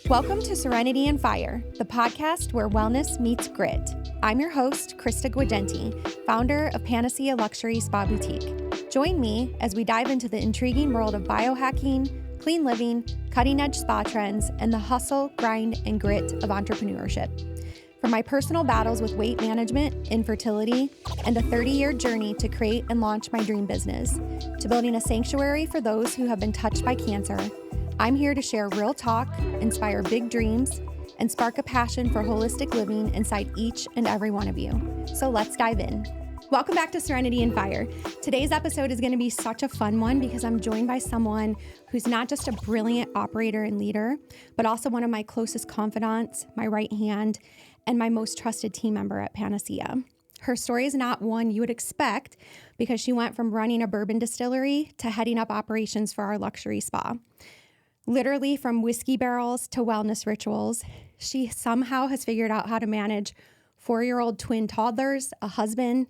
Welcome to Serenity and Fire, the podcast where wellness meets grit. I'm your host, Krista, founder of Panacea Luxury Spa Boutique. Join me as we dive into the intriguing world of biohacking, clean living, cutting-edge spa trends, and the hustle, grind, and grit of entrepreneurship. From my personal battles with weight management, infertility, and a 30-year journey to create and launch my dream business, to building a sanctuary for those who have been touched by cancer, I'm here to share real talk, inspire big dreams, and spark a passion for holistic living inside each and every one of you. So let's dive in. Welcome back to Serenity and Fire. Today's episode is going to be such a fun one because I'm joined by someone who's not just a brilliant operator and leader, but also one of my closest confidants, my right hand, and my most trusted team member at Panacea. Her story is not one you would expect because she went from running a bourbon distillery to heading up operations for our luxury spa. Literally from whiskey barrels to wellness rituals, she somehow has figured out how to manage 4-year-old twin toddlers, a husband,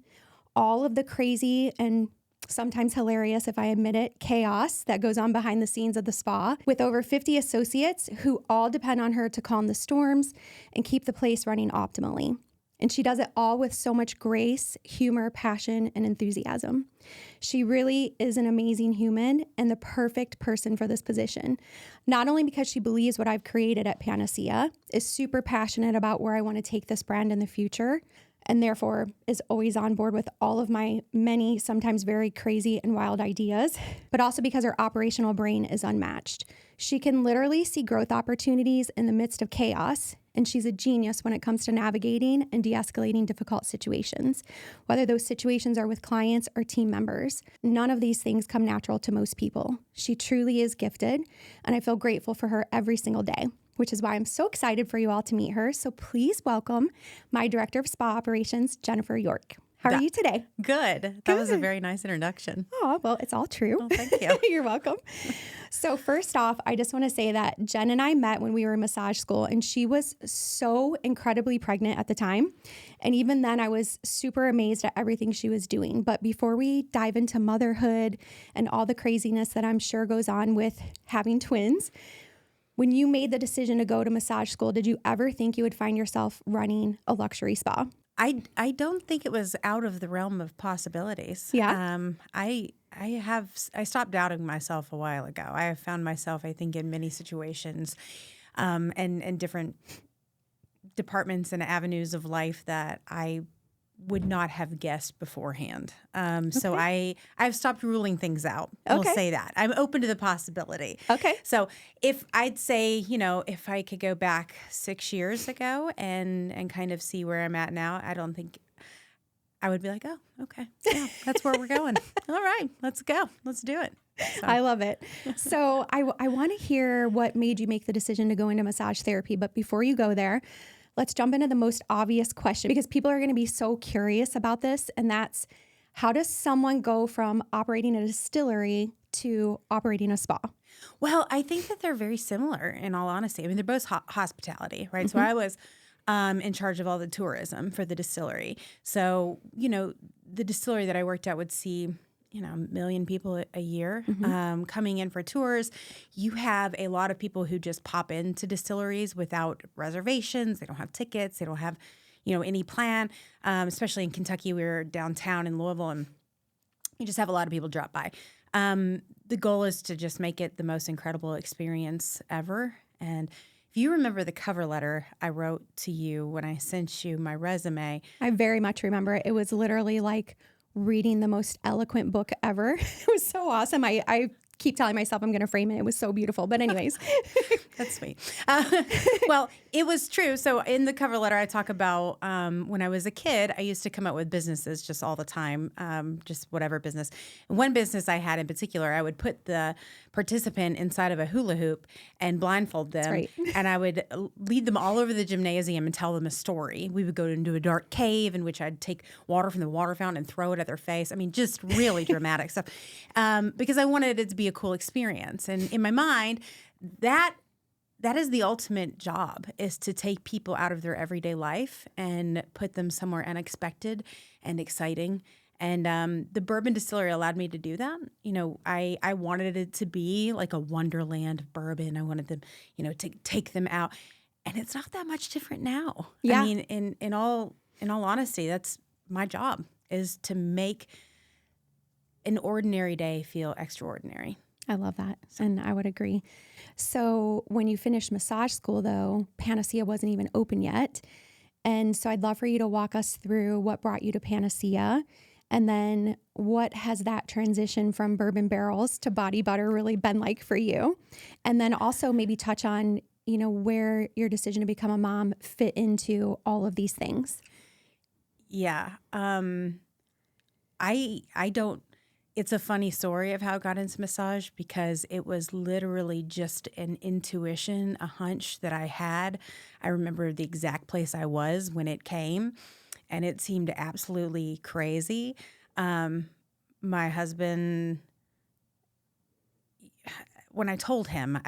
all of the crazy and sometimes hilarious, if I admit it, chaos that goes on behind the scenes of the spa, with over 50 associates who all depend on her to calm the storms and keep the place running optimally. And she does it all with so much grace, humor, passion, and enthusiasm. She really is an amazing human and the perfect person for this position. Not only because she believes what I've created at Panacea, is super passionate about where I want to take this brand in the future, and therefore is always on board with all of my many, sometimes very crazy and wild ideas, but also because her operational brain is unmatched. She can literally see growth opportunities in the midst of chaos, and she's a genius when it comes to navigating and de-escalating difficult situations, whether those situations are with clients or team members. None of these things come natural to most people. She truly is gifted, and I feel grateful for her every single day, which is why I'm so excited for you all to meet her. So please welcome my Director of Spa Operations, Jennifer York. How are you today? Good. That was a very nice introduction. Oh, well, it's all true. Oh, thank you. You're welcome. So first off, I just want to say that Jenn and I met when we were in massage school, and she was so incredibly pregnant at the time. And even then, I was super amazed at everything she was doing. But before we dive into motherhood and all the craziness that I'm sure goes on with having twins, when you made the decision to go to massage school, did you ever think you would find yourself running a luxury spa? I don't think it was out of the realm of possibilities. Yeah. I stopped doubting myself a while ago. I have found myself, I think, in many situations, and different departments and avenues of life that I would not have guessed beforehand. So I've stopped ruling things out. We'll say that. I'm open to the possibility. Okay. So if I'd say, if I could go back 6 years ago and kind of see where I'm at now, I don't think I would be like, oh, okay. Yeah, that's where we're going. All right, let's go. Let's do it. So. I love it. So I want to hear what made you make the decision to go into massage therapy. But before you go there, let's jump into the most obvious question, because people are going to be so curious about this. And that's, how does someone go from operating a distillery to operating a spa? Well, I think that they're very similar, in all honesty. I mean, they're both hospitality, right? Mm-hmm. So I was in charge of all the tourism for the distillery. So, the distillery that I worked at would see 1 million people a year coming in for tours. You have a lot of people who just pop into distilleries without reservations. They don't have tickets. They don't have, any plan. Especially in Kentucky, we were downtown in Louisville, and you just have a lot of people drop by. The goal is to just make it the most incredible experience ever. And if you remember the cover letter I wrote to you when I sent you my resume. I very much remember it. It was literally like reading the most eloquent book ever. It was so awesome. I keep telling myself I'm going to frame it. It was so beautiful. But anyways. That's sweet. Well, it was true. So in the cover letter, I talk about when I was a kid, I used to come up with businesses just all the time, just whatever business. And one business I had in particular, I would put the participant inside of a hula hoop and blindfold them. Right. And I would lead them all over the gymnasium and tell them a story. We would go into a dark cave in which I'd take water from the water fountain and throw it at their face. I mean, just really dramatic stuff, because I wanted it to be a cool experience. And in my mind, that is the ultimate job, is to take people out of their everyday life and put them somewhere unexpected and exciting And the Bourbon Distillery allowed me to do that. You know, I wanted it to be like a wonderland of bourbon. I wanted them, you know, to take them out. And it's not that much different now. Yeah. I mean, in all honesty, that's my job, is to make an ordinary day feel extraordinary. I love that. And I would agree. So when you finished massage school, though, Panacea wasn't even open yet. And so I'd love for you to walk us through what brought you to Panacea. And then what has that transition from bourbon barrels to body butter really been like for you? And then also maybe touch on, you know, where your decision to become a mom fit into all of these things. Yeah. I don't, it's a funny story of how I got into massage, because it was literally just an intuition, a hunch that I had. I remember the exact place I was when it came, and it seemed absolutely crazy. My husband, when I told him,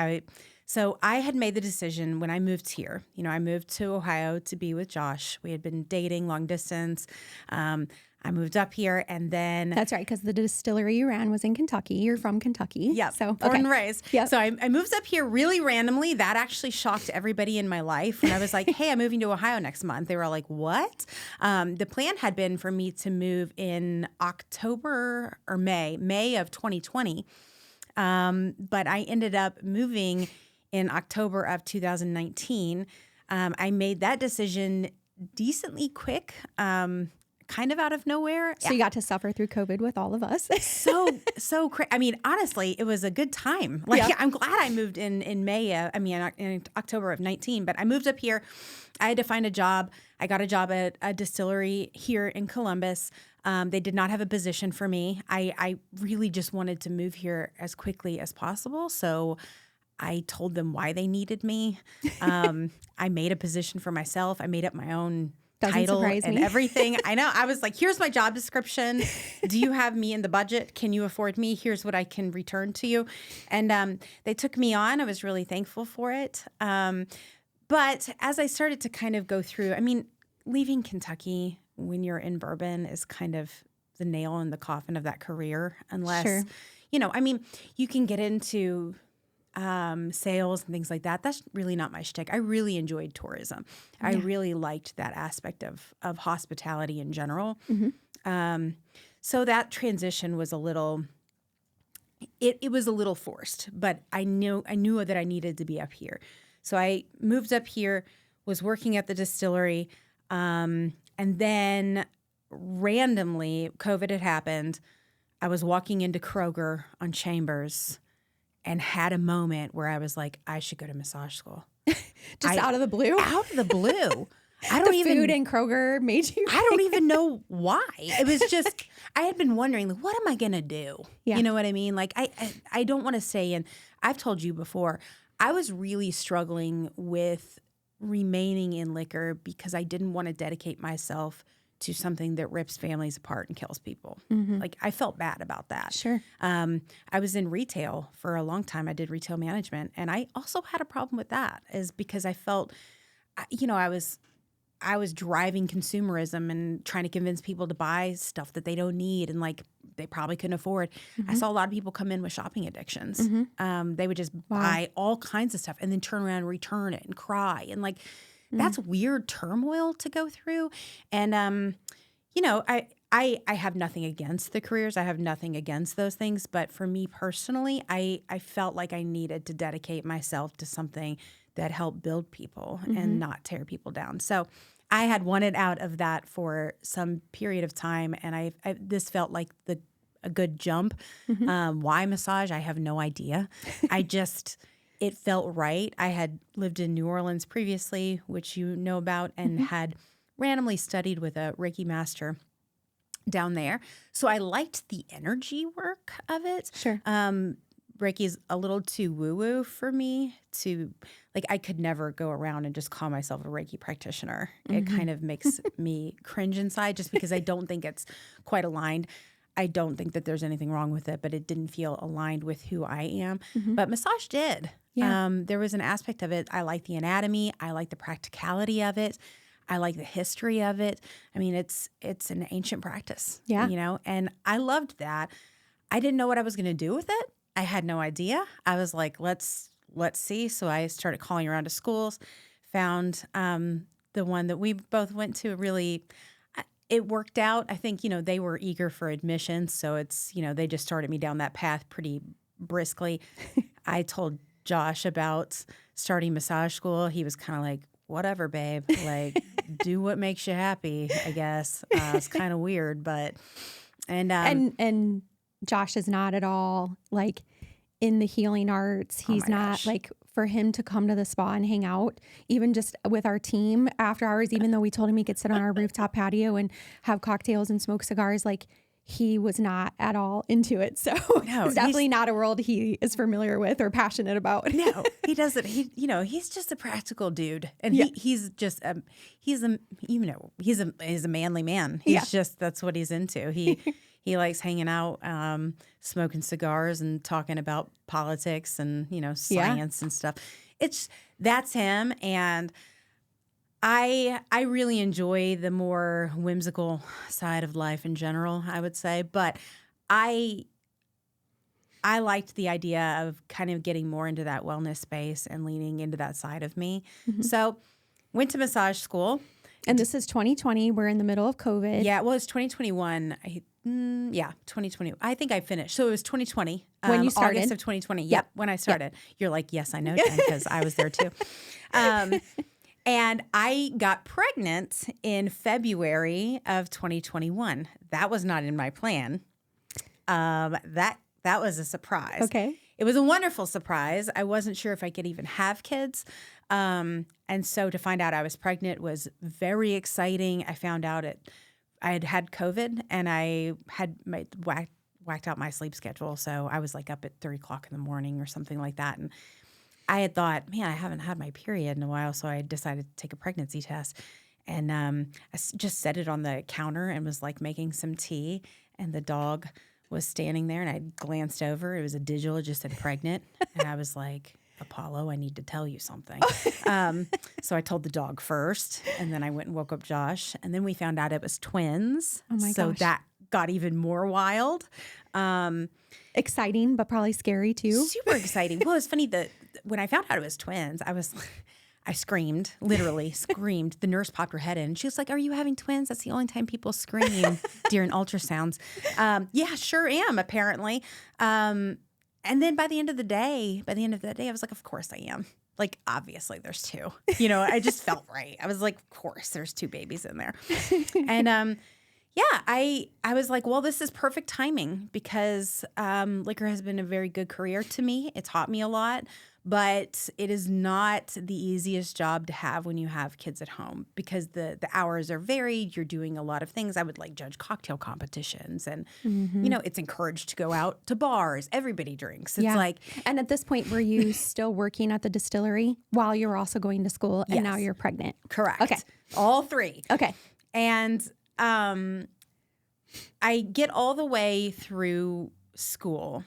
so I had made the decision when I moved here. You know, I moved to Ohio to be with Josh. We had been dating long distance. I moved up here, and then... That's right, because the distillery you ran was in Kentucky. You're from Kentucky. Yeah, so born and raised. Yep. So I moved up here really randomly. That actually shocked everybody in my life. When I was like, hey, I'm moving to Ohio next month, they were all like, what? The plan had been for me to move in October or May of 2020. But I ended up moving in October of 2019. I made that decision decently quick, kind of out of nowhere. So you got to suffer through COVID with all of us. so crazy. I mean, honestly, it was a good time. Like, Yeah. I'm glad I moved in October of 19, but I moved up here. I had to find a job. I got a job at a distillery here in Columbus. They did not have a position for me. I really just wanted to move here as quickly as possible. So I told them why they needed me. I made a position for myself. I made up my own title and everything. I know. I was like, here's my job description. Do you have me in the budget? Can you afford me? Here's what I can return to you. And they took me on. I was really thankful for it. But as I started to kind of go through, I mean, leaving Kentucky when you're in bourbon is kind of the nail in the coffin of that career, unless, Sure. you know, I mean, you can get into sales and things like that. That's really not my shtick. I really enjoyed tourism. I really liked that aspect of hospitality in general. Mm-hmm. So that transition was a little, it was a little forced, but I knew that I needed to be up here. So I moved up here, was working at the distillery, and then randomly COVID had happened. I was walking into Kroger on Chambers and had a moment where I was like, I should go to massage school. Just out of the blue? Out of the blue. I The don't even food in Kroger made you... I don't even know why. It was just, I had been wondering, like, what am I going to do? Yeah. You know what I mean? Like, I don't want to say, and I've told you before, I was really struggling with remaining in liquor because I didn't want to dedicate myself to something that rips families apart and kills people. Mm-hmm. Like, I felt bad about that. Sure. I was in retail for a long time. I did retail management. And I also had a problem with that, is because I felt, you know, I was driving consumerism and trying to convince people to buy stuff that they don't need and, like, they probably couldn't afford. Mm-hmm. I saw a lot of people come in with shopping addictions. Mm-hmm. They would just buy all kinds of stuff and then turn around and return it and cry. And, like, that's weird turmoil to go through. And, you know, I have nothing against the careers. I have nothing against those things. But for me personally, I felt like I needed to dedicate myself to something that helped build people and not tear people down. So I had wanted out of that for some period of time. And this felt like a good jump. Why massage? I have no idea. It felt right. I had lived in New Orleans previously, which you know about, and had randomly studied with a Reiki master down there. So I liked the energy work of it. Sure. Reiki's a little too woo-woo for me to, like, I could never go around and just call myself a Reiki practitioner. It kind of makes me cringe inside just because I don't think it's quite aligned. I don't think that there's anything wrong with it, but it didn't feel aligned with who I am. But massage did. Yeah. There was an aspect of it. I like the anatomy. I like the practicality of it. I like the history of it. I mean, it's an ancient practice, Yeah. and I loved that. I didn't know what I was going to do with it. I had no idea. I was like, let's see. So I started calling around to schools, found the one that we both went to. Really, it worked out. I think, they were eager for admissions. So it's, they just started me down that path pretty briskly. I told Josh about starting massage school. He was kind of like, whatever, babe, like do what makes you happy, I guess. It's kind of weird, but, And Josh is not at all like in the healing arts. He's not gosh. like, for him to come to the spa and hang out, even just with our team after hours, even though we told him he could sit on our rooftop patio and have cocktails and smoke cigars, like he was not at all into it. So it's definitely not a world he is familiar with or passionate about. No, he doesn't. He's just a practical dude, and he's just he's a manly man. He's just, that's what he's into. He likes hanging out, smoking cigars and talking about politics and, science and stuff. That's him. And I really enjoy the more whimsical side of life in general, I would say. But I liked the idea of kind of getting more into that wellness space and leaning into that side of me. Mm-hmm. So went to massage school. And this is 2020. We're in the middle of COVID. Yeah, well, it's 2021. 2020. I think I finished. So it was 2020. When you started? August of 2020. Yep, when I started. Yep. You're like, yes, I know, Jenn, because I was there too. And I got pregnant in February of 2021. That was not in my plan. That was a surprise. Okay. It was a wonderful surprise. I wasn't sure if I could even have kids. And so to find out I was pregnant was very exciting. I found out I had COVID, and I had whacked out my sleep schedule. So I was like up at 3 o'clock in the morning or something like that. And I had thought, man, I haven't had my period in a while. So I decided to take a pregnancy test. And I just set it on the counter and was like making some tea. And the dog was standing there, and I glanced over. It was a digital, it just said pregnant. And I was like, Apollo, I need to tell you something. So I told the dog first, and then I went and woke up Josh, and then we found out it was twins. Oh my so gosh. That got even more wild. Exciting, but probably scary too. Super exciting. Well, it's funny that when I found out it was twins, I screamed, literally screamed. The nurse popped her head in. She was like, "Are you having twins? That's the only time people scream during ultrasounds." Yeah, sure am, apparently. And then by the end of the day, I was like, of course I am. Like, obviously there's two. I just felt right. I was like, of course there's two babies in there. And I was like, well, this is perfect timing because liquor has been a very good career to me. It taught me a lot. But it is not the easiest job to have when you have kids at home because the hours are varied. You're doing a lot of things. I would like judge cocktail competitions and, it's encouraged to go out to bars. Everybody drinks. It's like. And at this point, were you still working at the distillery while you were also going to school and now you're pregnant? Correct. Okay. All three. Okay. And I get all the way through school.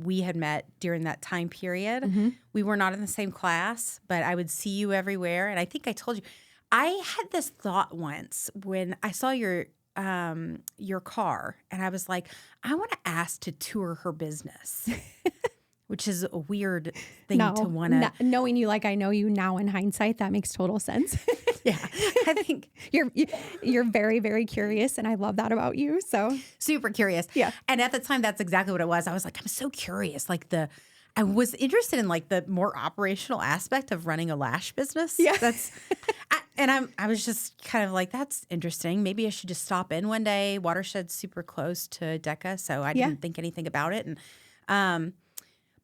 We had met during that time period. Mm-hmm. We were not in the same class, but I would see you everywhere. And I think I told you, I had this thought once when I saw your car, and I was like, I want to ask to tour her business, which is a weird thing to want to. Knowing you like I know you now in hindsight, that makes total sense. Yeah, I think you're very, very curious, and I love that about you. So super curious. Yeah. And at the time, that's exactly what it was. I was like, I'm so curious. Like I was interested in like the more operational aspect of running a lash business. Yeah. I was just kind of like, that's interesting. Maybe I should just stop in one day. Watershed's super close to Decca, so I didn't think anything about it. And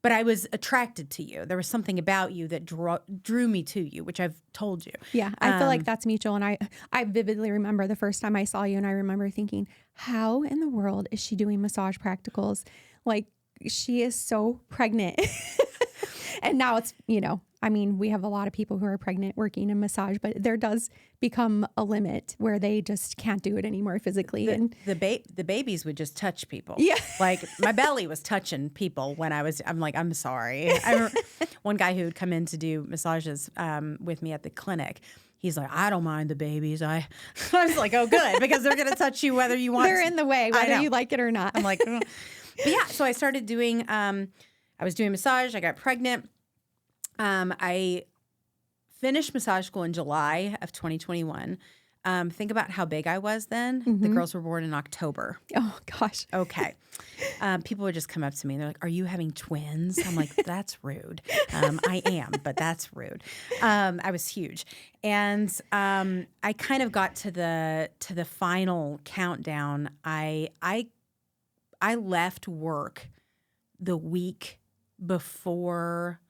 but I was attracted to you. There was something about you that drew me to you, which I've told you. Yeah, I feel like that's mutual. And I vividly remember the first time I saw you, and I remember thinking, how in the world is she doing massage practicals? Like, she is so pregnant. And now it's, we have a lot of people who are pregnant working in massage, but there does become a limit where they just can't do it anymore physically. The babies would just touch people. Yeah. Like my belly was touching people when I'm like, I'm sorry. I remember one guy who would come in to do massages with me at the clinic. He's like, I don't mind the babies. I was like, oh, good, because they're going to touch you whether you want. They're in the way, whether you like it or not. I'm like, ugh. But yeah, so I started doing, I was doing massage. I got pregnant. I finished massage school in July of 2021. Think about how big I was then. The girls were born in October. Oh, gosh. Okay. People would just come up to me and they're like, are you having twins? I'm like, that's rude. I am, but that's rude. I was huge. And I kind of got to the final countdown. I left work the week before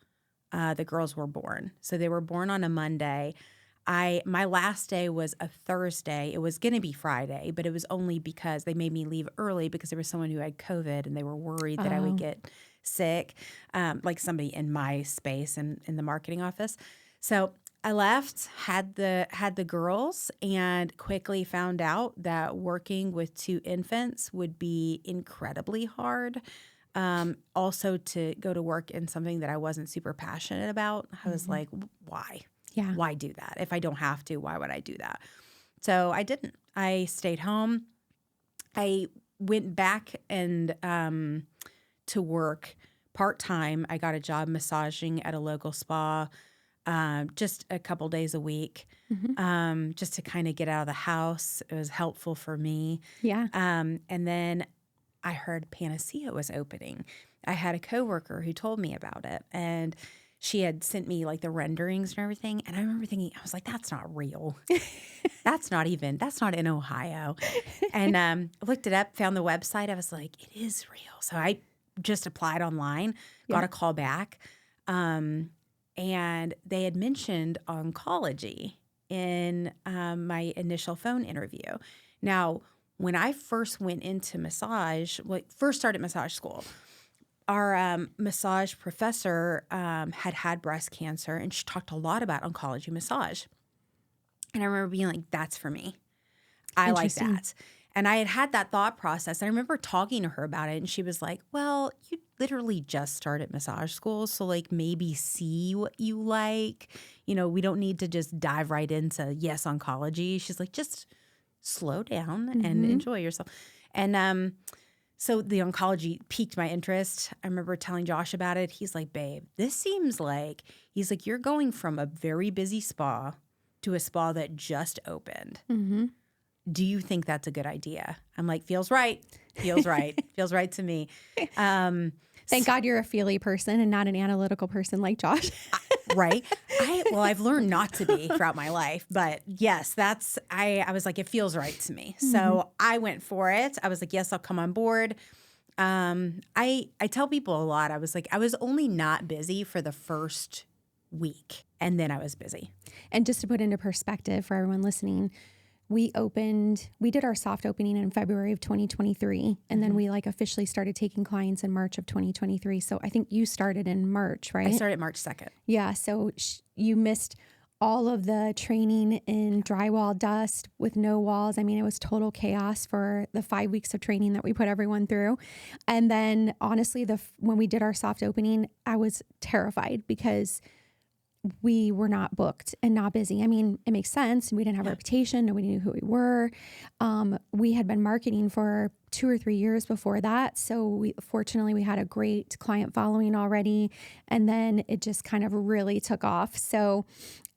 the girls were born. So they were born on a Monday. My last day was a Thursday. It was going to be Friday, but it was only because they made me leave early because there was someone who had COVID and they were worried that I would get sick, like somebody in my space and in the marketing office. So I left, had the girls, and quickly found out that working with 2 infants would be incredibly hard. Also to go to work in something that I wasn't super passionate about. I was like, why? Yeah. Why do that? If I don't have to, why would I do that? So I didn't. I stayed home. I went back and to work part-time. I got a job massaging at a local spa just a couple days a week, just to kind of get out of the house. It was helpful for me. Yeah. And then I heard Panacea was opening. I had a coworker who told me about it, and she had sent me like the renderings and everything. And I remember thinking, I was like, that's not real. That's not in Ohio. And looked it up, found the website. I was like, it is real. So I just applied online, got a call back. And they had mentioned oncology in my initial phone interview. Now, when I first went into massage, first started massage school, our massage professor had breast cancer, and she talked a lot about oncology massage. And I remember being like, that's for me. I like that. And I had that thought process. And I remember talking to her about it, and she was like, well, you literally just started massage school, so like maybe see what you like. You know, we don't need to just dive right into, yes, oncology. She's like, just slow down and enjoy yourself. And so the oncology piqued my interest. I remember telling Josh about it. He's like, babe, this seems like, he's like, you're going from a very busy spa to a spa that just opened. Do you think that's a good idea? I'm like, feels right. Feels right. Feels right to me. Thank God you're a feely person and not an analytical person like Josh. Right. I've learned not to be throughout my life, but yes, I was like, it feels right to me. So I went for it. I was like, yes, I'll come on board. I tell people a lot. I was like, I was only not busy for the first week, and then I was busy. And just to put into perspective for everyone listening, we did our soft opening in February of 2023. And then we officially started taking clients in March of 2023. So I think you started in March, right? I started March 2nd. Yeah. So you missed all of the training in drywall dust with no walls. I mean, it was total chaos for the 5 weeks of training that we put everyone through. And then honestly, when we did our soft opening, I was terrified because we were not booked and not busy. I mean, it makes sense. We didn't have a reputation. Nobody knew who we were. We had been marketing for 2 or 3 years before that. So fortunately, we had a great client following already. And then it just kind of really took off. So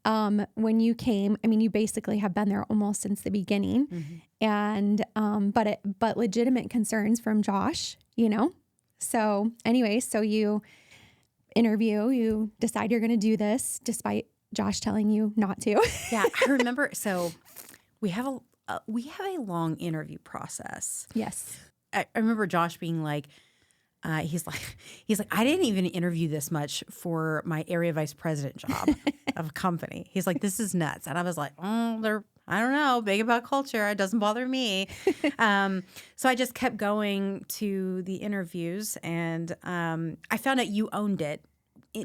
when you came, I mean, you basically have been there almost since the beginning. And but legitimate concerns from Josh, you know? So anyway, so you interview, you decide you're going to do this despite Josh telling you not to. Yeah, I remember. So we have a long interview process. Yes. I remember Josh being like, he's like, I didn't even interview this much for my area vice president job of a company. He's like, this is nuts. And I was like, I don't know, big about culture. It doesn't bother me. So I just kept going to the interviews, and I found out you owned it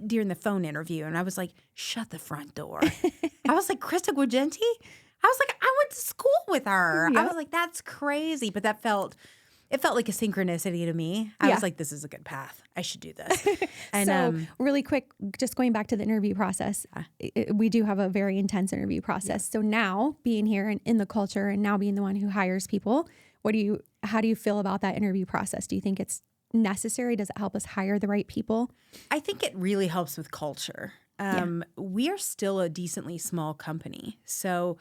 during the phone interview. And I was like, shut the front door. I was like, Krista Guidenti? I was like, I went to school with her. Yeah. I was like, that's crazy. But that felt it felt like a synchronicity to me. I was like, this is a good path. I should do this. And so really quick, just going back to the interview process, we do have a very intense interview process. So now being here and in the culture and now being the one who hires people, how do you feel about that interview process? Do you think it's necessary? Does it help us hire the right people? I think it really helps with culture. We are still a decently small company. So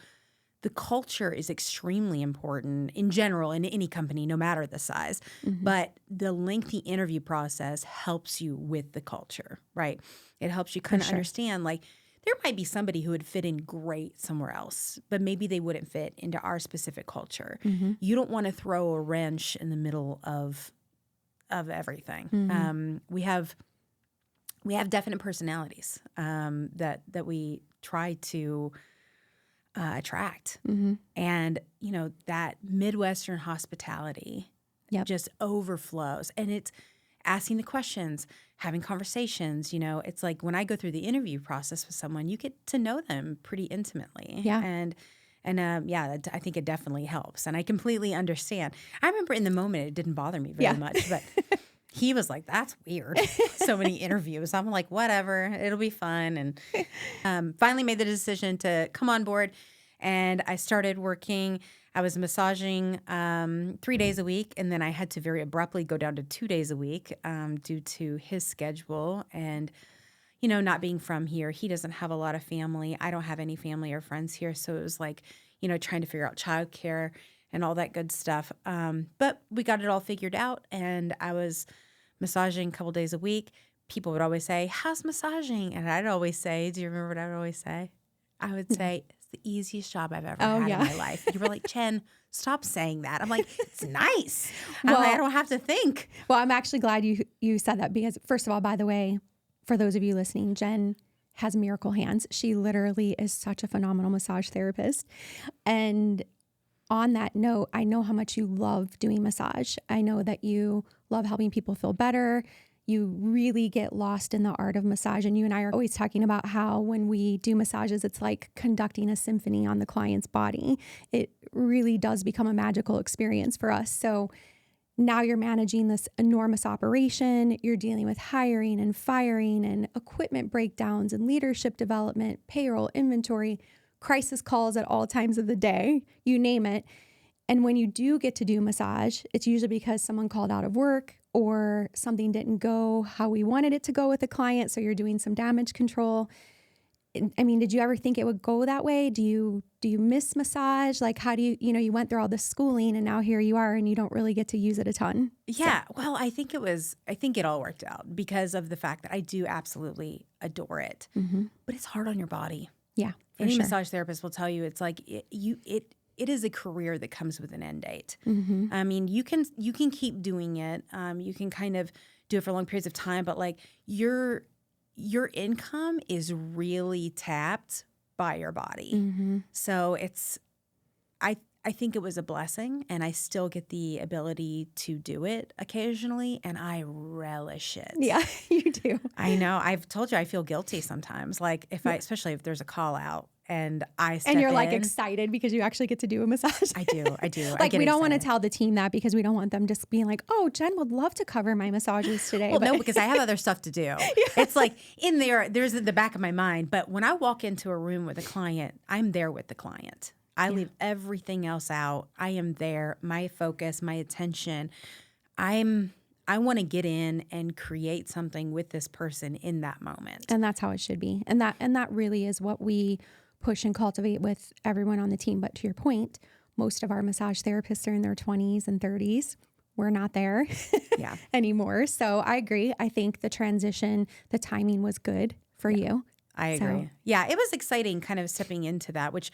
the culture is extremely important in general in any company, no matter the size. But the lengthy interview process helps you with the culture, right? It helps you kind of understand, like, there might be somebody who would fit in great somewhere else, but maybe they wouldn't fit into our specific culture. You don't want to throw a wrench in the middle of everything. We have definite personalities that we try to attract. And, that Midwestern hospitality just overflows. And it's asking the questions, having conversations. It's like when I go through the interview process with someone, you get to know them pretty intimately. Yeah. And I think it definitely helps. And I completely understand. I remember in the moment, it didn't bother me very much, but he was like, that's weird. So many interviews. I'm like, whatever, it'll be fun. And finally made the decision to come on board. And I started working. I was massaging 3 days a week. And then I had to very abruptly go down to 2 days a week due to his schedule. And, not being from here, he doesn't have a lot of family. I don't have any family or friends here. So it was like, trying to figure out childcare and all that good stuff. But we got it all figured out, and I was massaging a couple days a week. People would always say, how's massaging? And I'd always say, do you remember what I would always say? I would say, it's the easiest job I've ever had in my life. You were like, Jenn, stop saying that. I'm like, it's nice. I don't have to think. Well, I'm actually glad you said that because, first of all, by the way, for those of you listening, Jenn has miracle hands. She literally is such a phenomenal massage therapist. And on that note, I know how much you love doing massage. I know that you love helping people feel better. You really get lost in the art of massage. And you and I are always talking about how when we do massages, it's like conducting a symphony on the client's body. It really does become a magical experience for us. So now you're managing this enormous operation. You're dealing with hiring and firing and equipment breakdowns and leadership development, payroll, inventory, crisis calls at all times of the day, you name it. And when you do get to do massage, it's usually because someone called out of work or something didn't go how we wanted it to go with the client. So you're doing some damage control. I mean, did you ever think it would go that way? Do you miss massage? Like, how do you went through all this schooling and now here you are and you don't really get to use it a ton. Yeah. So. Well, I think it all worked out because of the fact that I do absolutely adore it, but it's hard on your body. Yeah. Any massage therapist will tell you it's like it is a career that comes with an end date. I mean, you can keep doing it. You can kind of do it for long periods of time, but like your income is really tapped by your body. So I think it was a blessing, and I still get the ability to do it occasionally, and I relish it. Yeah, you do. I know. I've told you I feel guilty sometimes, like especially if there's a call out and I step and you're in. Like excited because you actually get to do a massage. I do. Like we don't want to tell the team that because we don't want them just being like, oh, Jenn would love to cover my massages today. Well, no, because I have other stuff to do. It's like there's in the back of my mind. But when I walk into a room with a client, I'm there with the client. I leave everything else out. I am there. My focus, my attention. I want to get in and create something with this person in that moment. And that's how it should be. And that really is what we push and cultivate with everyone on the team. But to your point, most of our massage therapists are in their 20s and 30s. We're not there anymore. So I agree. I think the transition, the timing was good for you. I agree. So. Yeah, it was exciting kind of stepping into that, which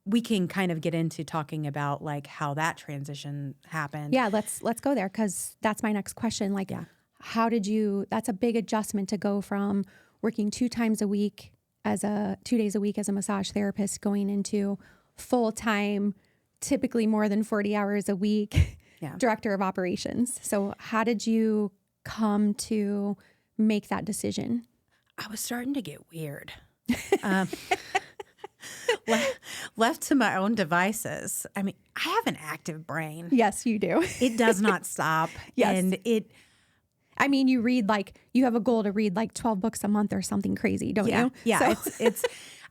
we can kind of get into talking about like how that transition happened. Yeah, let's go there because that's my next question. Like, how did you? That's a big adjustment to go from working 2 days a week as a massage therapist going into full-time, typically more than 40 hours a week, director of operations. So how did you come to make that decision? I was starting to get weird. Left to my own devices, I mean, I have an active brain. Yes, you do. It does not stop. Yes. And I mean, you read you have a goal to read 12 books a month or something crazy, don't you? Yeah. So.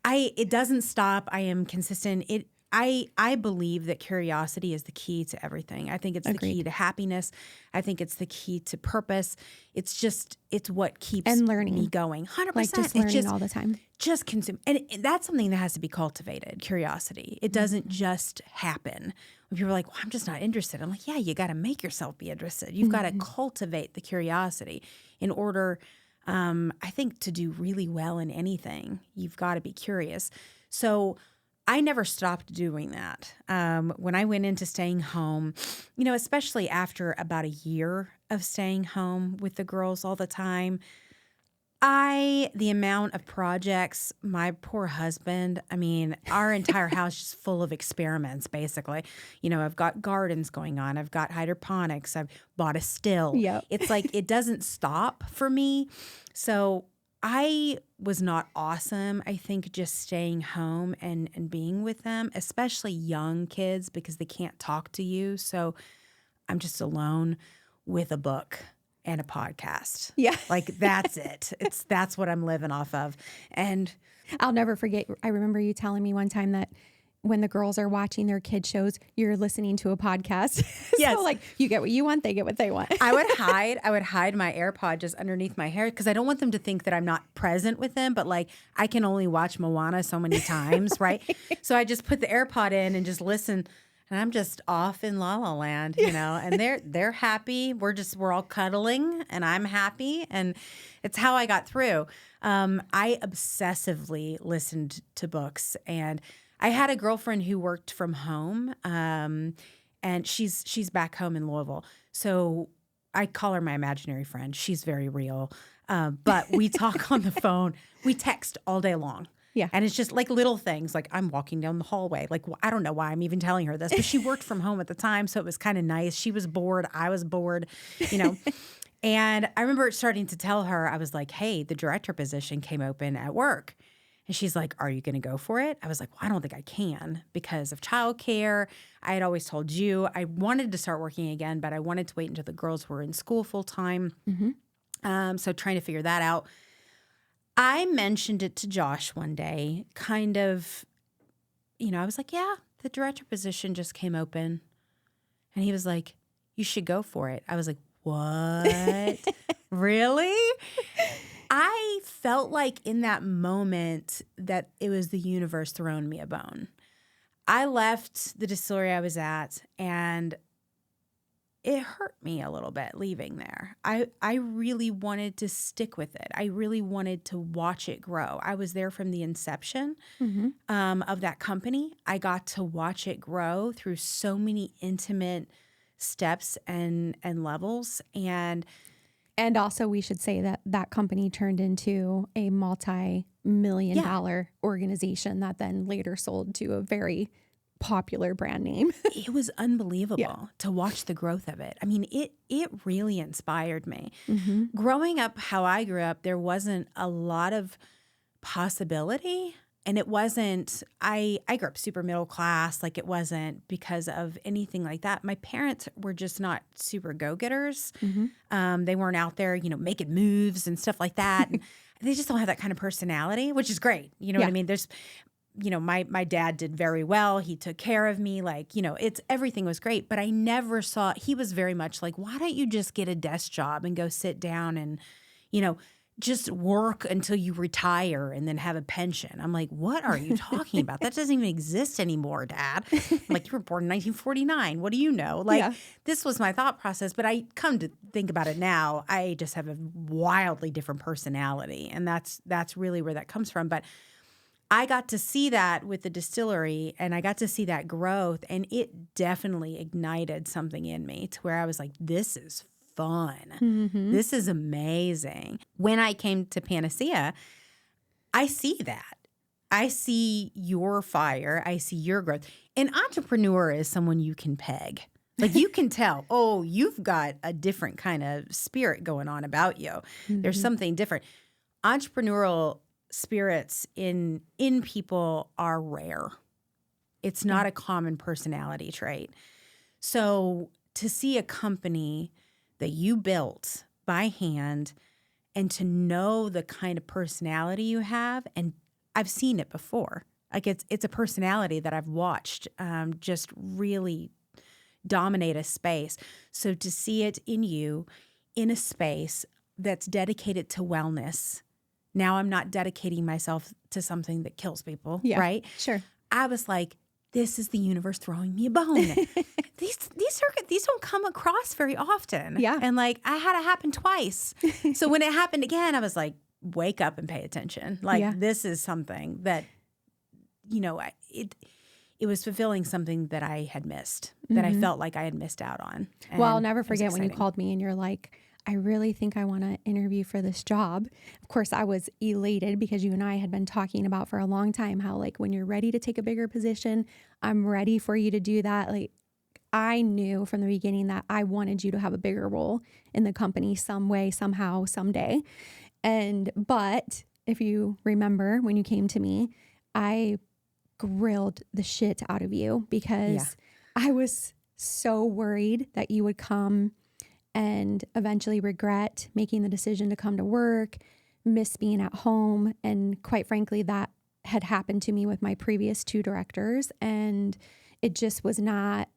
It doesn't stop. I am consistent. I believe that curiosity is the key to everything. I think it's the key to happiness. I think it's the key to purpose. It's what keeps and learning. Me going. 100%. Just learning all the time. Just consume. And that's something that has to be cultivated, curiosity. It doesn't just happen. When people are like, well, I'm just not interested. I'm like, yeah, you got to make yourself be interested. You've got to cultivate the curiosity in order, I think, to do really well in anything. You've got to be curious. So I never stopped doing that. When I went into staying home, especially after about a year of staying home with the girls all the time, the amount of projects, my poor husband, I mean, our entire house is full of experiments, basically. I've got gardens going on. I've got hydroponics. I've bought a still. Yep. It's like it doesn't stop for me. So I was not awesome, I think, just staying home and being with them, especially young kids, because they can't talk to you. So I'm just alone with a book and a podcast. Yeah. That's it. That's what I'm living off of. And I'll never forget, I remember you telling me one time that when the girls are watching their kid shows, you're listening to a podcast. Yes. So you get what you want, they get what they want. I would hide my AirPod just underneath my hair because I don't want them to think that I'm not present with them, but I can only watch Moana so many times, right? So I just put the AirPod in and just listen. And I'm just off in La La Land, and they're happy. We're all cuddling, and I'm happy, and it's how I got through. I obsessively listened to books, and I had a girlfriend who worked from home, and she's back home in Louisville. So I call her my imaginary friend. She's very real, but we talk on the phone. We text all day long. Yeah. And it's just little things, I'm walking down the hallway. I don't know why I'm even telling her this, but she worked from home at the time, so it was kind of nice. She was bored. I was bored, And I remember starting to tell her, I was like, hey, the director position came open at work. And she's like, are you going to go for it? I was like, well, I don't think I can because of childcare. I had always told you I wanted to start working again, but I wanted to wait until the girls were in school full time. Mm-hmm. So trying to figure that out. I mentioned it to Josh one day, kind of, I was like, yeah, the director position just came open. And he was like, you should go for it. I was like, what? Really? I felt like in that moment that it was the universe throwing me a bone. I left the distillery I was at, and it hurt me a little bit leaving there. I really wanted to stick with it. I really wanted to watch it grow. I was there from the inception of that company. I got to watch it grow through so many intimate steps and levels. And also we should say that company turned into a multi-million-dollar organization that then later sold to a very popular brand name. It was unbelievable to watch the growth of it. I mean, it really inspired me. Mm-hmm. Growing up how I grew up, there wasn't a lot of possibility. And it wasn't, I grew up super middle class. It wasn't because of anything like that. My parents were just not super go-getters. Mm-hmm. They weren't out there, making moves and stuff like that. And they just don't have that kind of personality, which is great. You know what I mean? There's, my dad did very well. He took care of me. Everything was great. But I never saw, he was very much like, why don't you just get a desk job and go sit down and, just work until you retire and then have a pension. I'm like, what are you talking about? That doesn't even exist anymore, Dad. I'm like, you were born in 1949. What do you know? This was my thought process. But I come to think about it now, I just have a wildly different personality. And that's really where that comes from. But I got to see that with the distillery, and I got to see that growth, and it definitely ignited something in me to where I was like, this is fun. Mm-hmm. This is amazing. When I came to Panacea, I see that. I see your fire. I see your growth. An entrepreneur is someone you can peg. You can tell, oh, you've got a different kind of spirit going on about you. Mm-hmm. There's something different. Entrepreneurial spirits in people are rare. It's not a common personality trait. So to see a company that you built by hand and to know the kind of personality you have, and I've seen it before. Like it's a personality that I've watched just really dominate a space. So to see it in you in a space that's dedicated to wellness, now I'm not dedicating myself to something that kills people, right? Sure. I was like, this is the universe throwing me a bone. These don't come across very often. Yeah. And like I had it happen twice. So when it happened again, I was like, wake up and pay attention. Like this is something that, it was fulfilling something that I had missed, that I felt like I had missed out on. Well, I'll never forget when you called me and you're like, I really think I want to interview for this job. Of course, I was elated because you and I had been talking about for a long time how like when you're ready to take a bigger position, I'm ready for you to do that. Like I knew from the beginning that I wanted you to have a bigger role in the company some way, somehow, someday. But if you remember when you came to me, I grilled the shit out of you because I was so worried that you would come and eventually regret making the decision to come to work, miss being at home. And quite frankly, that had happened to me with my previous 2 directors. And it just was not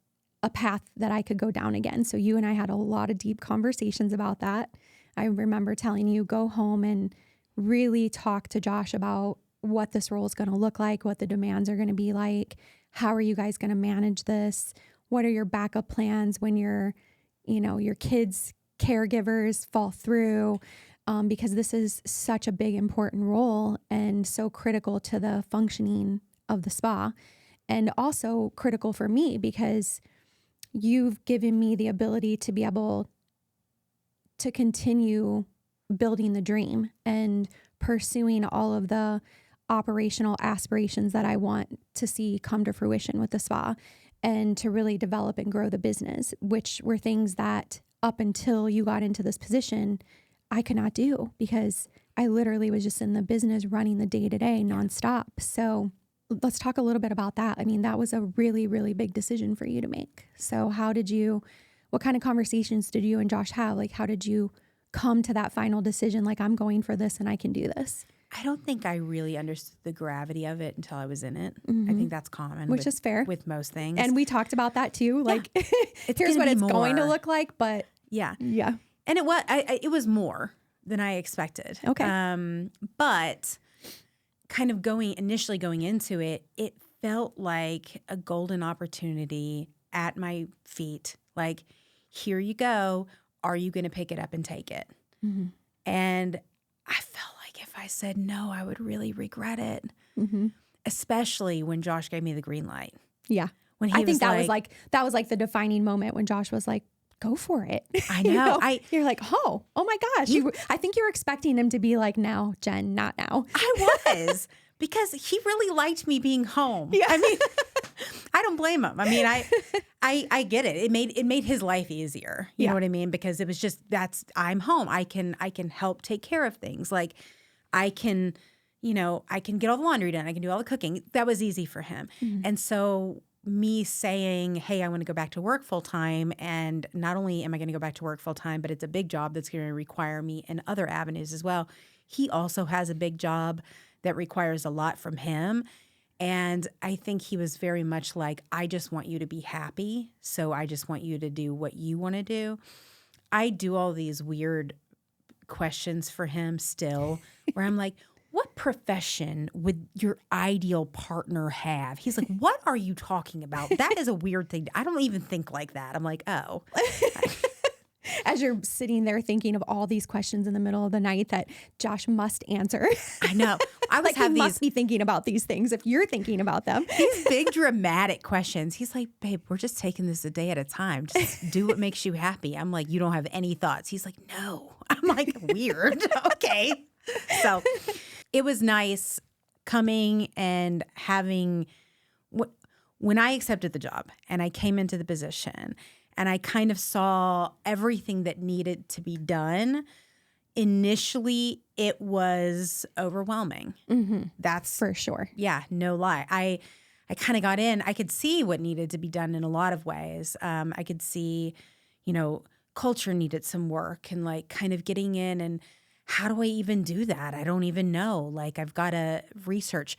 a path that I could go down again. So you and I had a lot of deep conversations about that. I remember telling you, go home and really talk to Josh about what this role is going to look like, what the demands are going to be like. How are you guys going to manage this? What are your backup plans when your kids' caregivers fall through? Because this is such a big, important role and so critical to the functioning of the spa, and also critical for me because you've given me the ability to be able to continue building the dream and pursuing all of the operational aspirations that I want to see come to fruition with the spa, and to really develop and grow the business, which were things that up until you got into this position, I could not do because I literally was just in the business running the day-to-day nonstop. So let's talk a little bit about that. I mean, that was a really, really big decision for you to make. So what kind of conversations did you and Josh have? Like, how did you come to that final decision? Like, I'm going for this and I can do this. I don't think I really understood the gravity of it until I was in it. I think that's common. Which is fair. With most things. And we talked about that too. Like, here's what it's going to look like, but yeah. And it was more than I expected. Okay. But kind of initially going into it, it felt like a golden opportunity at my feet. Like, here you go. Are you going to pick it up and take it? Mm-hmm. And I felt like if I said no, I would really regret it. Mm-hmm. Especially when Josh gave me the green light. Yeah. When I think that was like the defining moment when Josh was like, go for it. I know. You're like, oh my gosh. I think you were expecting him to be like, now, Jen, not now. I was. Because he really liked me being home. Yeah. I mean, I don't blame him. I mean, I get it. It made his life easier. You know what I mean? Because it was just I'm home. I can help take care of things. Like I can get all the laundry done. I can do all the cooking. That was easy for him. Mm-hmm. And so me saying, hey, I want to go back to work full time, and not only am I going to go back to work full time, but it's a big job that's going to require me in other avenues as well. He also has a big job that requires a lot from him. And I think he was very much like, I just want you to be happy. So I just want you to do what you want to do. I do all these weird questions for him still, where I'm like, what profession would your ideal partner have? He's like, what are you talking about? That is a weird thing. I don't even think like that. I'm like, oh. As you're sitting there thinking of all these questions in the middle of the night that Josh must answer. I know. I was like he must be thinking about these things if you're thinking about them. These big dramatic questions. He's like, babe, we're just taking this a day at a time. Just do what makes you happy. I'm like, you don't have any thoughts. He's like, no. I'm like, weird. Okay. So it was nice coming and having, when I accepted the job and I came into the position and I kind of saw everything that needed to be done, initially it was overwhelming. That's For sure. Yeah, no lie. I kind of got in. I could see what needed to be done in a lot of ways. I could see, culture needed some work and like kind of getting in and how do I even do that? I don't even know. Like I've got to research.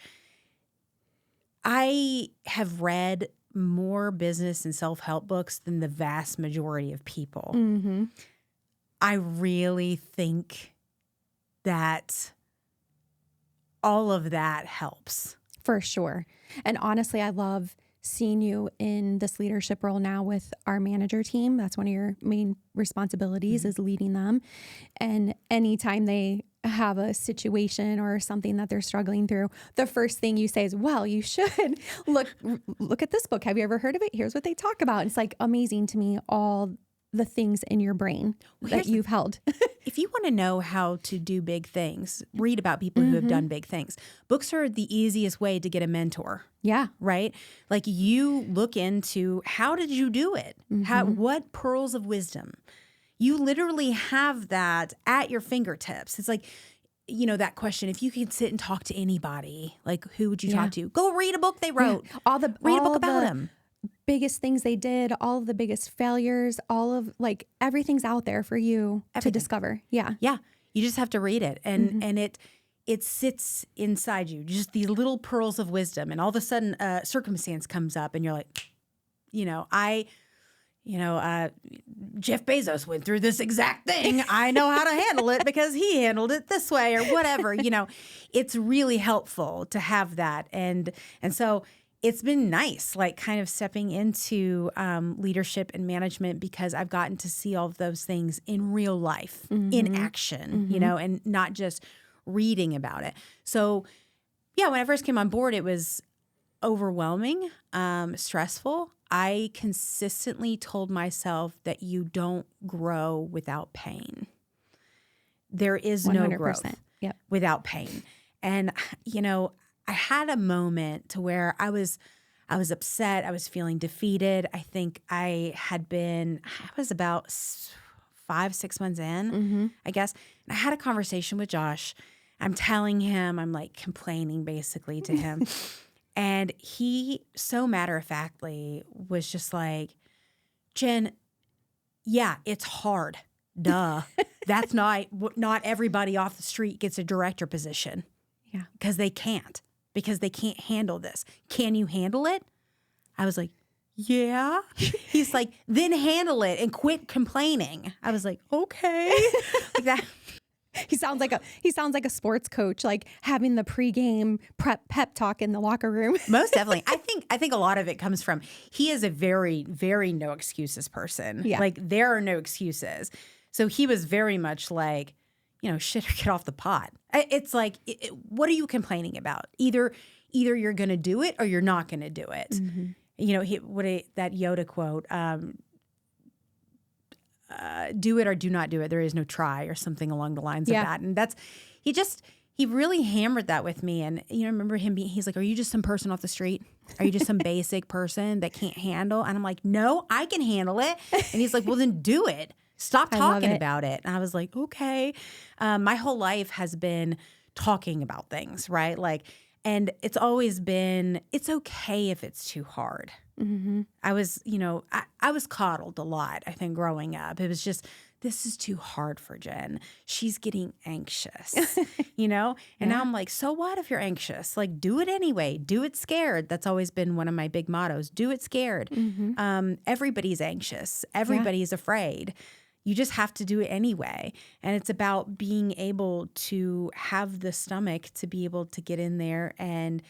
I have read more business and self-help books than the vast majority of people. I really think that all of that helps. For sure. And honestly, I love seeing you in this leadership role now with our manager team. That's one of your main responsibilities is leading them. And anytime they have a situation or something that they're struggling through, the first thing you say is, well, you should look at this book. Have you ever heard of it? Here's what they talk about. It's like amazing to me, all the things in your brain that you've held. If you want to know how to do big things, read about people who have done big things. Books are the easiest way to get a mentor. Yeah. Right? Like you look into how did you do it? What pearls of wisdom? You literally have that at your fingertips. It's like, that question, if you could sit and talk to anybody, like who would you talk to? Go read a book they wrote. Yeah. Read a book about them. Biggest things they did, all of the biggest failures, all of like everything's out there for you to discover. Yeah. Yeah. You just have to read it. And it sits inside you, just these little pearls of wisdom. And all of a sudden a circumstance comes up and you're like, Jeff Bezos went through this exact thing. I know how to handle it because he handled it this way or whatever. It's really helpful to have that. And so it's been nice, like kind of stepping into leadership and management because I've gotten to see all of those things in real life, in action, and not just reading about it. So, yeah, when I first came on board, it was overwhelming, stressful. I consistently told myself that you don't grow without pain. There is no 100%. growth Yep. without pain. And, I had a moment to where I was upset. I was feeling defeated. I think I was about 5-6 months in, I guess. And I had a conversation with Josh. I'm telling him, I'm like complaining basically to him. And he so matter-of-factly was just like, Jenn, yeah, it's hard. Duh. That's not everybody off the street gets a director position. Yeah. Because they can't handle this. Can you handle it? I was like, yeah. He's like, then handle it and quit complaining. I was like, okay. Like that. He sounds like a sports coach, like having the pregame pep talk in the locker room. Most definitely. I think a lot of it comes from he is a very, very no excuses person. Yeah. Like there are no excuses. So he was very much like, shit or get off the pot. It's like, what are you complaining about? Either you're going to do it or you're not going to do it. That Yoda quote, do it or do not do it. There is no try or something along the lines of that. And he really hammered that with me. And remember him he's like, are you just some person off the street? Are you just some basic person that can't handle? And I'm like, no, I can handle it. And he's like, well, then do it. Stop talking about it. And I was like, okay. My whole life has been talking about things, right? Like, and it's always been, it's okay if it's too hard. I was, I was coddled a lot, I think, growing up. It was just, this is too hard for Jenn. She's getting anxious, And now I'm like, so what if you're anxious? Like, do it anyway. Do it scared. That's always been one of my big mottos. Do it scared. Everybody's anxious. Everybody's afraid. You just have to do it anyway. And it's about being able to have the stomach to be able to get in there and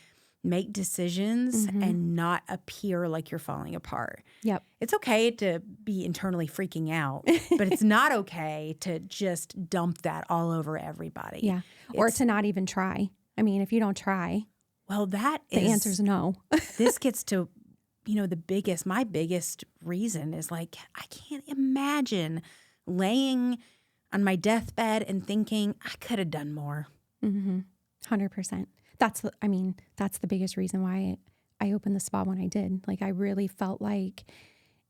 make decisions and not appear like you're falling apart. Yep. It's okay to be internally freaking out, but it's not okay to just dump that all over everybody. Yeah. Or to not even try. I mean, if you don't try, well, the answer's no. This gets to, my biggest reason is like, I can't imagine laying on my deathbed and thinking I could have done more. 100%. That's the biggest reason why I opened the spa when I did. Like, I really felt like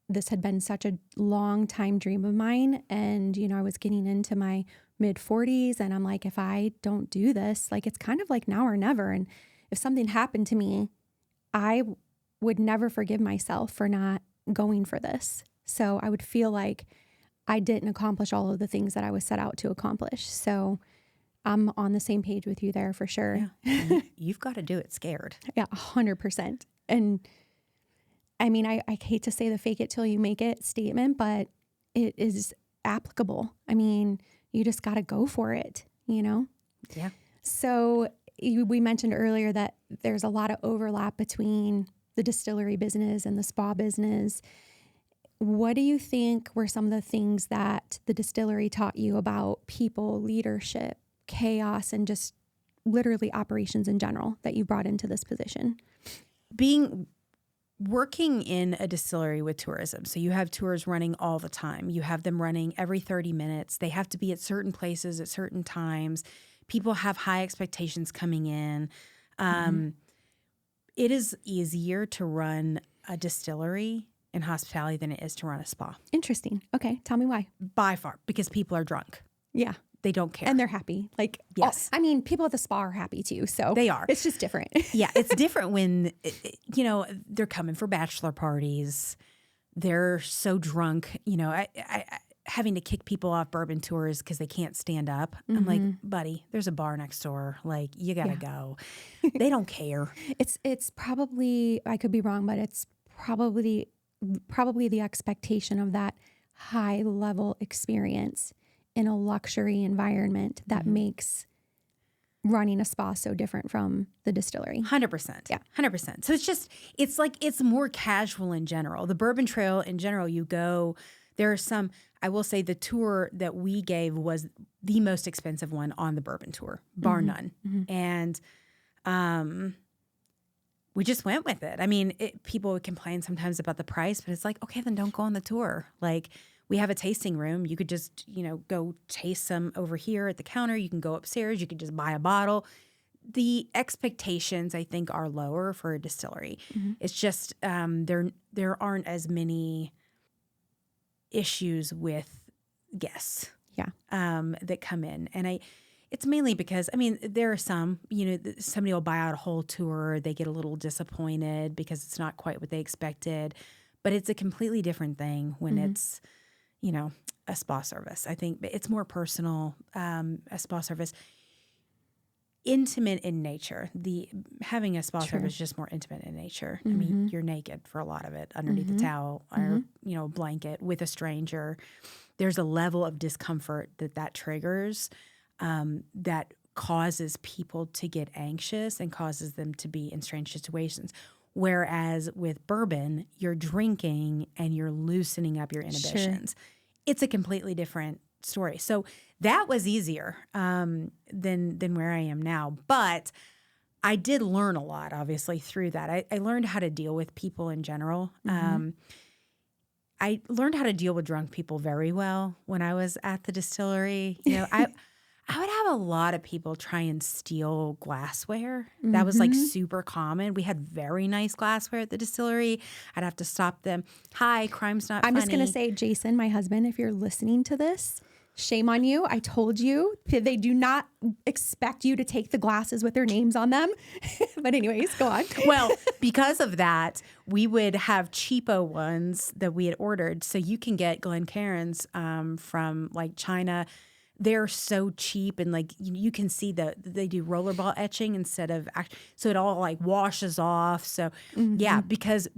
this had been such a long time dream of mine. And, I was getting into my mid-40s. And I'm like, if I don't do this, like, it's kind of like now or never. And if something happened to me, I would never forgive myself for not going for this. So I would feel like I didn't accomplish all of the things that I was set out to accomplish. So I'm on the same page with you there for sure. Yeah. You've got to do it scared. Yeah, 100%. And I mean, I hate to say the fake it till you make it statement, but it is applicable. I mean, you just got to go for it, you know? Yeah. So we mentioned earlier that there's a lot of overlap between the distillery business and the spa business. What do you think were some of the things that the distillery taught you about people, leadership, chaos, and just literally operations in general that you brought into this position? Working in a distillery with tourism. So you have tours running all the time. You have them running every 30 minutes. They have to be at certain places at certain times. People have high expectations coming in. It is easier to run a distillery in hospitality than it is to run a spa. Interesting. Okay. Tell me why. By far, because people are drunk. Yeah. They don't care. And they're happy. Like, yes. I mean, people at the spa are happy too. So they are. It's just different. Yeah. It's different when, they're coming for bachelor parties. They're so drunk, I having to kick people off bourbon tours because they can't stand up. I'm like, buddy, there's a bar next door. Like, you got to go. They don't care. It's probably, I could be wrong, but it's probably the expectation of that high level experience in a luxury environment that makes running a spa so different from the distillery. 100%. Yeah. 100%. So it's more casual in general. The Bourbon Trail in general, there are some, I will say the tour that we gave was the most expensive one on the Bourbon Tour, bar none. And we just went with it. I mean, people would complain sometimes about the price, but it's like, okay, then don't go on the tour. Like, we have a tasting room. You could just, go taste some over here at the counter. You can go upstairs. You could just buy a bottle. The expectations, I think, are lower for a distillery. It's just there aren't as many issues with guests that come in. And it's mainly because, there are some, somebody will buy out a whole tour. They get a little disappointed because it's not quite what they expected. But it's a completely different thing when it's, a spa service. I think it's more personal, a spa service. Intimate in nature. Having a spa service is just more intimate in nature. I mean, you're naked for a lot of it underneath a towel or, a blanket with a stranger. There's a level of discomfort that triggers that causes people to get anxious and causes them to be in strange situations. Whereas with bourbon, you're drinking and you're loosening up your inhibitions. Sure. It's a completely different story. So that was easier than where I am now. But I did learn a lot, obviously, through that. I learned how to deal with people in general. I learned how to deal with drunk people very well when I was at the distillery. I would have a lot of people try and steal glassware. That was like super common. We had very nice glassware at the distillery. I'd have to stop them. Hi, crime's not funny. I'm just going to say, Jason, my husband, if you're listening to this, shame on you. I told you they do not expect you to take the glasses with their names on them. But anyways, go on. Well, because of that, we would have cheapo ones that we had ordered. So you can get Glencairns from like China. They're so cheap, and like you can see that they do rollerball etching instead of so it all like washes off. So yeah, because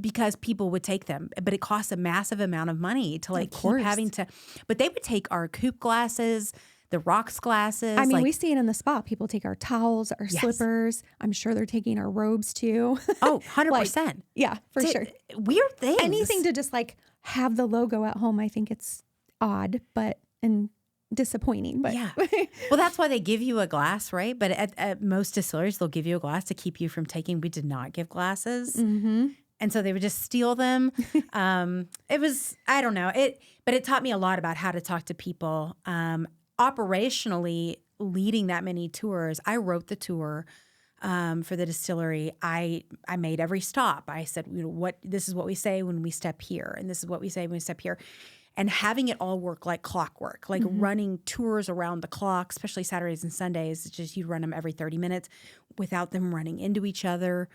people would take them, but it costs a massive amount of money to like keep having to. But they would take our coupe glasses, the rocks glasses. I mean, we see it in the spa. People take our towels, our slippers. I'm sure they're taking our robes too. Oh, 100%. Yeah, for sure. Weird things. Anything to just like have the logo at home. I think it's odd, and disappointing, but yeah. Well, that's why they give you a glass, right? But at most distilleries, they'll give you a glass to keep you from taking. We did not give glasses, and so they would just steal them. It was, I don't know, but it taught me a lot about how to talk to people. Operationally, leading that many tours, I wrote the tour for the distillery. I made every stop. I said, this is what we say when we step here, and this is what we say when we step here. and having it all work like clockwork, like running tours around the clock, especially Saturdays and Sundays. It's just you run them every 30 minutes without them running into each other.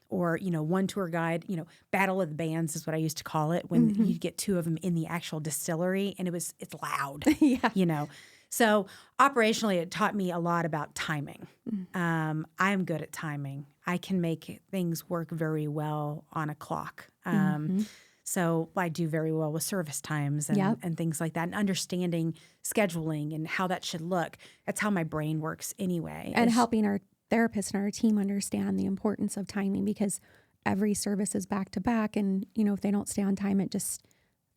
Or, one tour guide, battle of the bands is what I used to call it, when you'd get two of them in the actual distillery, and it's loud, So operationally, it taught me a lot about timing. I'm good at timing. I can make things work very well on a clock. So I do very well with service times and things like that, and understanding scheduling and how that should look. That's how my brain works anyway. And helping our therapists and our team understand the importance of timing, because every service is back to back. And, if they don't stay on time, it just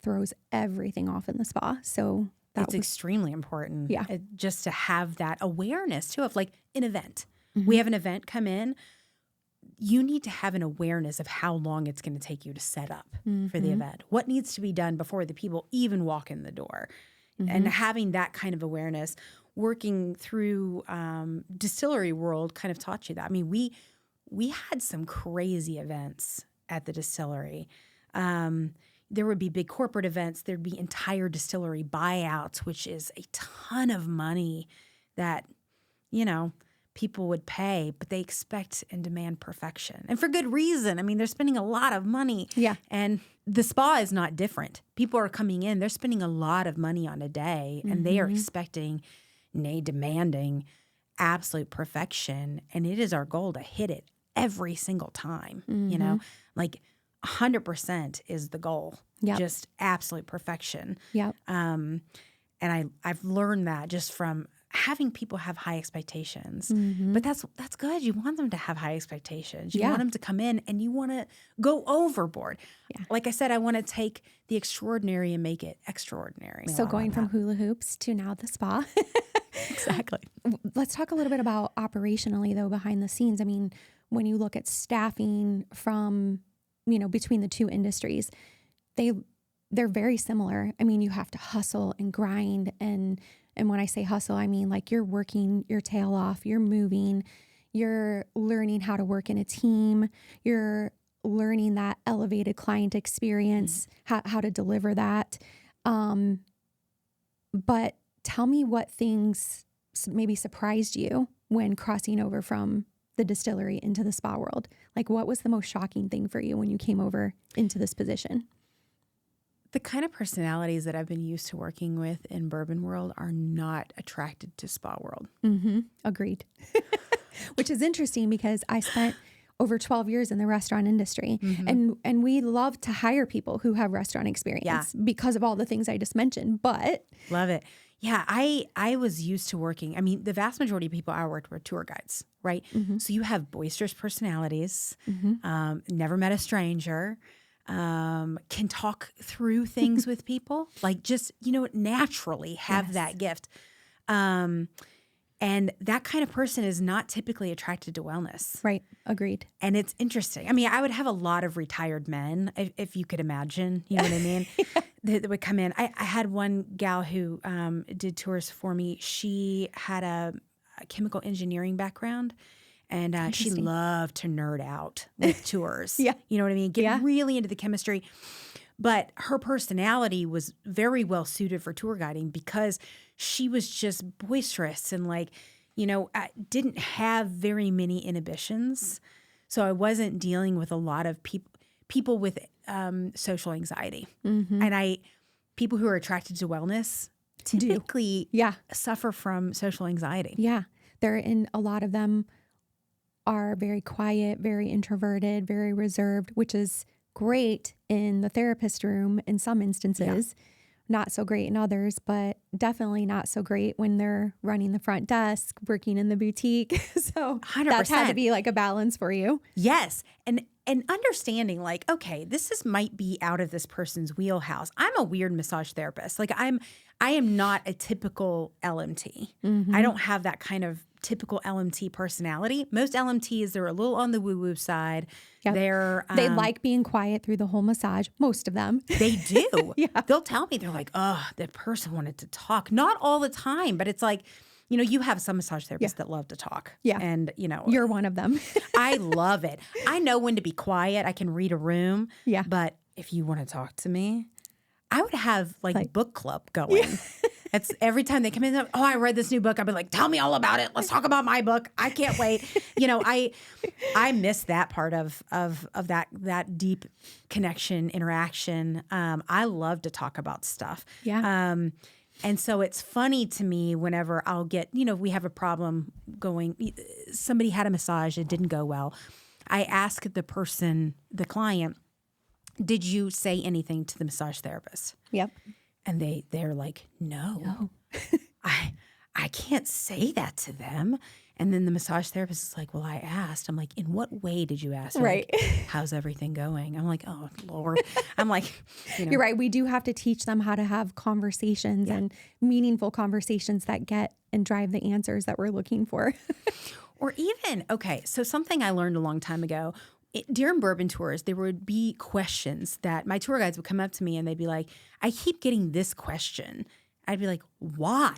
throws everything off in the spa. So it's extremely important. Yeah. Just to have that awareness too of like an event. We have an event come in. You need to have an awareness of how long it's going to take you to set up for the event. What needs to be done before the people even walk in the door. And having that kind of awareness, working through distillery world kind of taught you that. I mean, we had some crazy events at the distillery. There would be big corporate events. There'd be entire distillery buyouts, which is a ton of money that, people would pay, but they expect and demand perfection. And for good reason. I mean, they're spending a lot of money. Yeah. And the spa is not different. People are coming in, they're spending a lot of money on a day, and they are expecting, nay, demanding absolute perfection. And it is our goal to hit it every single time, like 100% is the goal. Yep. Just absolute perfection. Yep. And I've learned that just from having people have high expectations. But that's good. You want them to have high expectations. You want them to come in and you want to go overboard. Yeah. Like I said, I want to take the extraordinary and make it extraordinary. So going from hula hoops to now the spa. Exactly. Let's talk a little bit about operationally, though, behind the scenes. I mean, when you look at staffing from, between the two industries, they're very similar. I mean, you have to hustle and grind. And when I say hustle, I mean, like, you're working your tail off, you're moving, you're learning how to work in a team, you're learning that elevated client experience, how to deliver that. But tell me what things maybe surprised you when crossing over from the distillery into the spa world. Like, what was the most shocking thing for you when you came over into this position? The kind of personalities that I've been used to working with in bourbon world are not attracted to spa world. Agreed. Which is interesting because I spent over 12 years in the restaurant industry, and we love to hire people who have restaurant experience because of all the things I just mentioned. But love it. Yeah, I was used to working. I mean, the vast majority of people I worked with were tour guides, right? So you have boisterous personalities, never met a stranger, can talk through things with people, like just, naturally have that gift. And that kind of person is not typically attracted to wellness. Right. Agreed. And it's interesting. I mean, I would have a lot of retired men, if you could imagine, you know what I mean? That would come in. I had one gal who did tours for me. She had a chemical engineering background, and she loved to nerd out with tours. You know what I mean? Get really into the chemistry. But her personality was very well suited for tour guiding because she was just boisterous and didn't have very many inhibitions. So I wasn't dealing with a lot of people with social anxiety. And people who are attracted to wellness typically suffer from social anxiety. Yeah. A lot of them are very quiet, very introverted, very reserved, which is great in the therapist room in some instances, not so great in others, but definitely not so great when they're running the front desk, working in the boutique. So 100%. That's had to be like a balance for you. Yes. And understanding okay, might be out of this person's wheelhouse. I'm a weird massage therapist. I am not a typical LMT. I don't have that kind of typical LMT personality. Most LMTs, they're a little on the woo-woo side. Yep. They like being quiet through the whole massage. Most of them. They do. They'll tell me, they're like, oh, that person wanted to talk. Not all the time, but it's like, you have some massage therapists that love to talk. Yeah. And, you're one of them. I love it. I know when to be quiet. I can read a room. Yeah. But if you want to talk to me, I would have like book club going. Yeah. It's every time they come in, oh, I read this new book. I'd be like, tell me all about it. Let's talk about my book. I can't wait. I miss that part of that deep connection, interaction. I love to talk about stuff. Yeah. And so it's funny to me whenever I'll get, we have a problem going, somebody had a massage, it didn't go well. I ask the client, did you say anything to the massage therapist? Yep. And they're like, no. I can't say that to them. And then the massage therapist is like, well, I asked. I'm like, in what way did you ask? Right. Like, how's everything going? I'm like, oh, Lord. I'm like, You're right. We do have to teach them how to have conversations and meaningful conversations that get and drive the answers that we're looking for. Or even, so something I learned a long time ago, during bourbon tours, there would be questions that my tour guides would come up to me and they'd be like, I keep getting this question. I'd be like, why?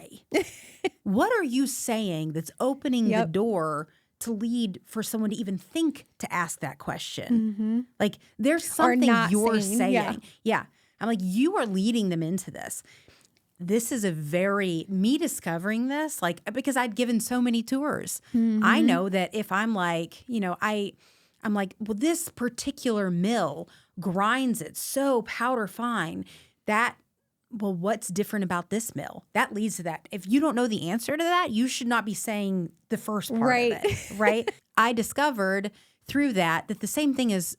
What are you saying that's opening the door to lead for someone to even think to ask that question? Mm-hmm. Like, there's something you're saying. Yeah. I'm like, you are leading them into this. This is me discovering this, like, because I'd given so many tours. Mm-hmm. I know that if I'm like, I'm like, well, this particular mill grinds it so powder fine what's different about this mill? That leads to that. If you don't know the answer to that, you should not be saying the first part of it, right? I discovered through that the same thing is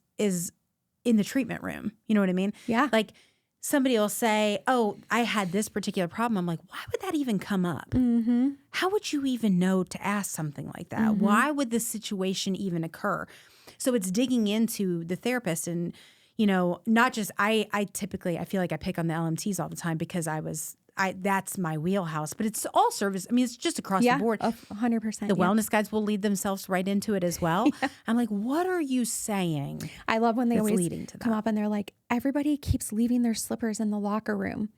in the treatment room. You know what I mean? Yeah. Like somebody will say, oh, I had this particular problem. I'm like, why would that even come up? Mm-hmm. How would you even know to ask something like that? Mm-hmm. Why would this situation even occur? So it's digging into the therapist and, not just, I feel like I pick on the LMTs all the time because that's my wheelhouse, but it's all service. I mean, it's just across the board. 100%. The wellness guides will lead themselves right into it as well. Yeah. I'm like, what are you saying? I love when they always come up and they're like, everybody keeps leaving their slippers in the locker room.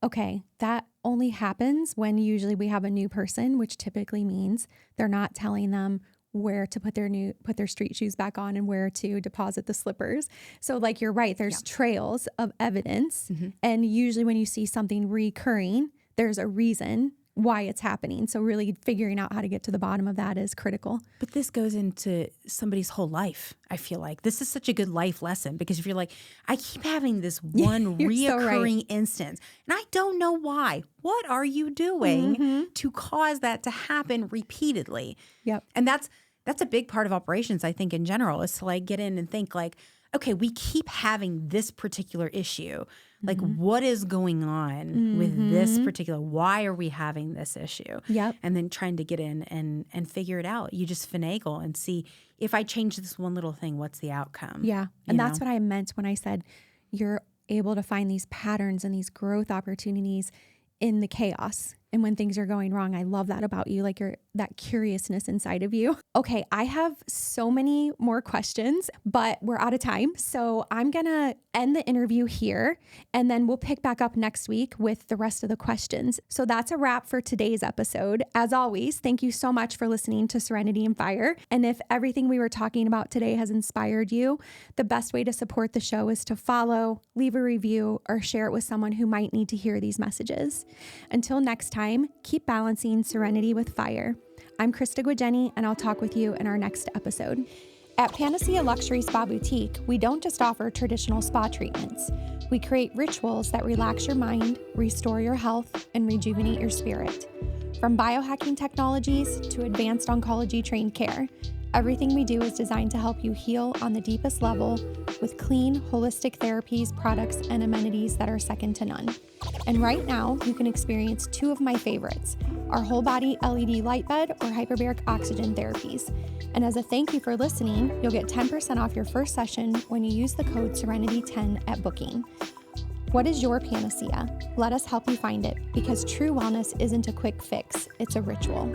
Okay, that only happens when usually we have a new person, which typically means they're not telling them where to put their street shoes back on and where to deposit the slippers. So like, you're right, there's trails of evidence. Mm-hmm. And usually when you see something recurring, there's a reason why it's happening. So really figuring out how to get to the bottom of that is critical. But this goes into somebody's whole life. I feel like this is such a good life lesson because if you're like, I keep having this one reoccurring instance and I don't know why. What are you doing to cause that to happen repeatedly? Yep. And that's a big part of operations, I think, in general, is to like get in and think like, okay, we keep having this particular issue. Like, what is going on with this particular, why are we having this issue? Yep. And then trying to get in and figure it out. You just finagle and see, if I change this one little thing, what's the outcome? Yeah. And that's what I meant when I said you're able to find these patterns and these growth opportunities in the chaos. And when things are going wrong, I love that about you, like that curiousness inside of you. Okay, I have so many more questions, but we're out of time. So I'm going to end the interview here, and then we'll pick back up next week with the rest of the questions. So that's a wrap for today's episode. As always, thank you so much for listening to Serenity and Fire. And if everything we were talking about today has inspired you, the best way to support the show is to follow, leave a review, or share it with someone who might need to hear these messages. Until next time, keep balancing serenity with fire. I'm Krista Guidenti, and I'll talk with you in our next episode. At Panacea Luxury Spa Boutique, we don't just offer traditional spa treatments. We create rituals that relax your mind, restore your health, and rejuvenate your spirit. From biohacking technologies to advanced oncology-trained care, everything we do is designed to help you heal on the deepest level with clean, holistic therapies, products, and amenities that are second to none. And right now, you can experience two of my favorites, our whole body LED light bed or hyperbaric oxygen therapies. And as a thank you for listening, you'll get 10% off your first session when you use the code Serenity10 at booking. What is your panacea? Let us help you find it, because true wellness isn't a quick fix, it's a ritual.